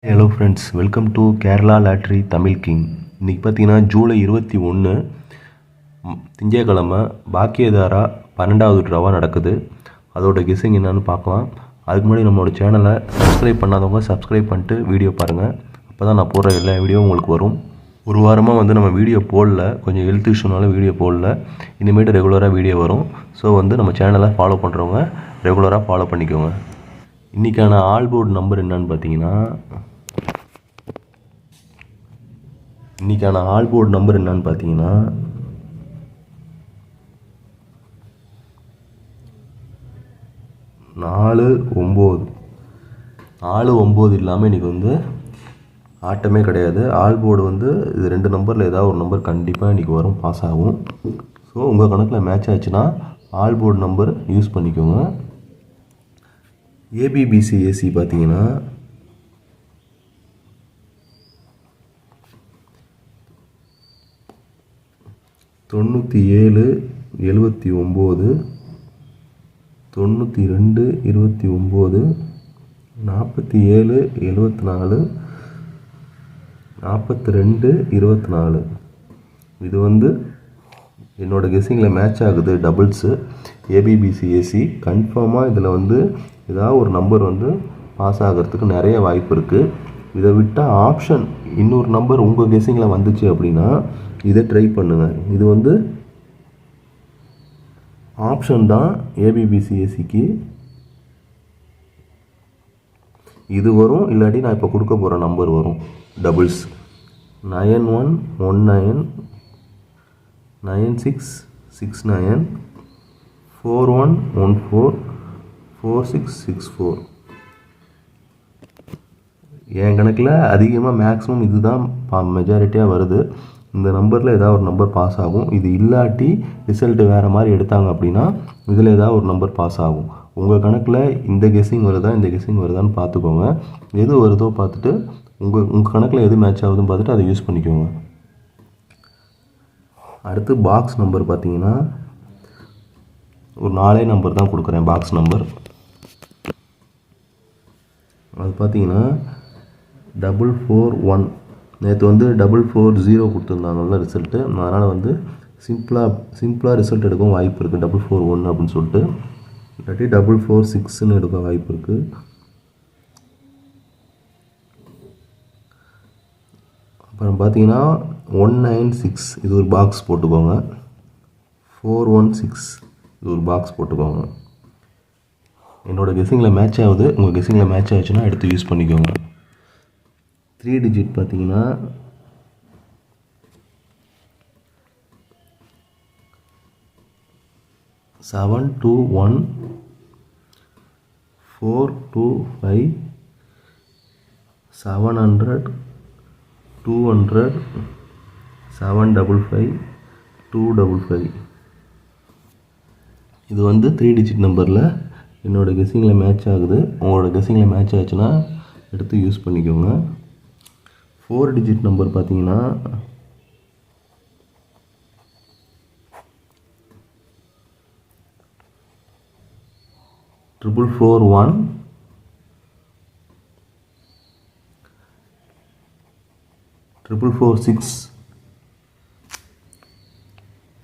Hello friends, welcome to Kerala lottery Tamil king. இன்றைக்கி பார்த்தீங்கன்னா ஜூலை 21 திங்கட்கிழமை பாக்கியதாரா 12வது ட்ராவாக நடக்குது. அதோட கெஸ்ஸிங் என்னென்னு பார்க்கலாம். அதுக்கு முன்னாடி நம்மளோட சேனலை சப்ஸ்கிரைப் பண்ணாதவங்க சப்ஸ்கிரைப் பண்ணிட்டு வீடியோ பாருங்கள். அப்போ தான் நான் போடுற எல்லா வீடியோவும் உங்களுக்கு வரும். ஒரு வாரமாக நம்ம வீடியோ போடல, கொஞ்சம் ஹெல்த் இஷ்யூனால வீடியோ போடல. இனிமேட்டு ரெகுலராக வீடியோ வரும். ஸோ நம்ம சேனலை ஃபாலோ பண்ணுறவங்க ரெகுலராக ஃபாலோ பண்ணிக்கோங்க. இன்றைக்கான ஆல் போர்டு நம்பர் என்னன்னு பார்த்தீங்கன்னா 4-9 இல்லாமல் இன்றைக்கி ஆட்டமே கிடையாது. ஆல் போர்டு இது 2 நம்பரில் ஏதாவது ஒரு நம்பர் கண்டிப்பாக இன்றைக்கி வரும், பாஸ் ஆகும். ஸோ உங்கள் கணக்கில் மேட்ச் ஆச்சுன்னா ஆல் போர்டு நம்பர் யூஸ் பண்ணிக்கோங்க. ஏபிபிசிஏசி பார்த்தீங்கன்னா 97 79 92 29 47 74 42 24. இது என்னோட கெஸ்ஸிங்கில் மேட்ச் ஆகுது. டபுள்ஸு ஏபிபிசிஏசி கன்ஃபார்மாக இதில் ஏதாவது ஒரு நம்பர் பாஸ் ஆகிறதுக்கு நிறைய வாய்ப்பு இருக்குது. இதை விட்டால் ஆப்ஷன் இன்னொரு நம்பர் உங்கள் கெஸ்ஸிங்கில் வந்துச்சு அப்படின்னா இதை ட்ரை பண்ணுங்கள். இது ஆப்ஷன் தான் ஏபிபிசிஏசிக்கு. இது வரும், இல்லாட்டி நான் இப்போ கொடுக்க போகிற நம்பர் வரும். டபுள்ஸ் 9119 9669 4114 4664. என் கணக்கில் அதிகமாக மேக்ஸிமம் இதுதான் மெஜாரிட்டியாக வருது. இந்த நம்பரில் ஏதாவது ஒரு நம்பர் பாஸ் ஆகும். இது இல்லாட்டி ரிசல்ட்டு வேறு மாதிரி எடுத்தாங்க அப்படின்னா இதில் ஏதாவது ஒரு நம்பர் பாஸ் ஆகும். உங்கள் கணக்கில் இந்த கெஸ்ஸிங் வருதான்னு பார்த்துக்கோங்க. எது வருதோ பார்த்துட்டு உங்கள் கணக்கில் எது மேட்ச் ஆகுதுன்னு பார்த்துட்டு அதை யூஸ் பண்ணிக்கோங்க. அடுத்து பாக்ஸ் நம்பர் பார்த்தீங்கன்னா ஒரு 4 நம்பர் தான் கொடுக்குறேன். பாக்ஸ் நம்பர் அது பார்த்தீங்கன்னா 441. நேற்று 440 கொடுத்துருந்தாங்கல்ல ரிசல்ட்டு. அதனால் சிம்பிளாக ரிசல்ட் எடுக்கவும் வாய்ப்பு இருக்குது. 441 அப்படின்னு சொல்லிட்டு, இல்லாட்டி 446ன்னு எடுக்க வாய்ப்பு இருக்குது. அப்புறம் பார்த்தீங்கன்னா 196 இது ஒரு பாக்ஸ் போட்டுக்கோங்க. 416 இது ஒரு பாக்ஸ் போட்டுக்கோங்க. என்னோடய கெஸ்ஸிங்கில் மேட்ச் ஆகுது. உங்கள் கெஸ்ஸிங்கில் மேட்ச் ஆச்சுன்னா எடுத்து யூஸ் பண்ணிக்கோங்க. 3 டிஜிட் பார்த்தீங்கன்னா 721 425 700 200 755 255. இது 3 டிஜிட் நம்பரில் என்னோடய கெஸ்ஸிங்கில் மேட்ச் ஆகுது. உங்களோட கெஸ்ஸிங்கில் மேட்ச் ஆச்சுன்னா எடுத்து யூஸ் பண்ணிக்கோங்க. 4 டிஜிட் நம்பர் பார்த்தீங்கன்னா 441 446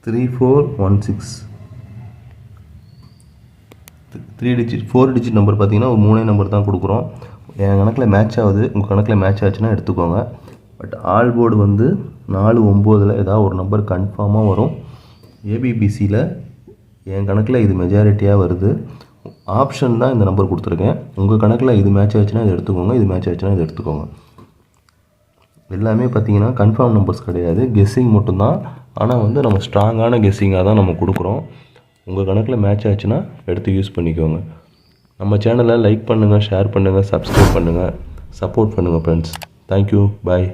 3416. 4 டிஜிட் நம்பர் பார்த்தீங்கன்னா ஒரு 3 நம்பர் தான் கொடுக்குறோம். என் கணக்கில் மேட்ச் ஆகுது. உங்கள் கணக்கில் மேட்ச் ஆச்சுன்னா எடுத்துக்கோங்க. பட் ஆல் போர்டு 4-9 ஏதாவது ஒரு நம்பர் கன்ஃபார்மாக வரும். ஏபிபிசியில் என் கணக்கில் இது மெஜாரிட்டியாக வருது. ஆப்ஷன் தான் இந்த நம்பர் கொடுத்துருக்கேன். உங்கள் கணக்கில் இது மேட்ச் ஆச்சுன்னா இதை எடுத்துக்கோங்க, இது மேட்ச் ஆச்சுன்னா இதை எடுத்துக்கோங்க. எல்லாமே பார்த்தீங்கன்னா கன்ஃபார்ம் நம்பர்ஸ் கிடையாது, கெஸ்ஸிங் மட்டும்தான். ஆனால் நம்ம ஸ்ட்ராங்கான கெஸ்ஸிங்காக தான் நம்ம கொடுக்குறோம். உங்கள் கணக்கில் மேட்ச் ஆச்சுன்னா எடுத்து யூஸ் பண்ணிக்கோங்க. நம்ம சேனலை லைக் பண்ணுங்கள், ஷேர் பண்ணுங்கள், சப்ஸ்கிரைப் பண்ணுங்கள், சப்போர்ட் பண்ணுங்கள் ஃப்ரெண்ட்ஸ். தேங்க்யூ, பாய்.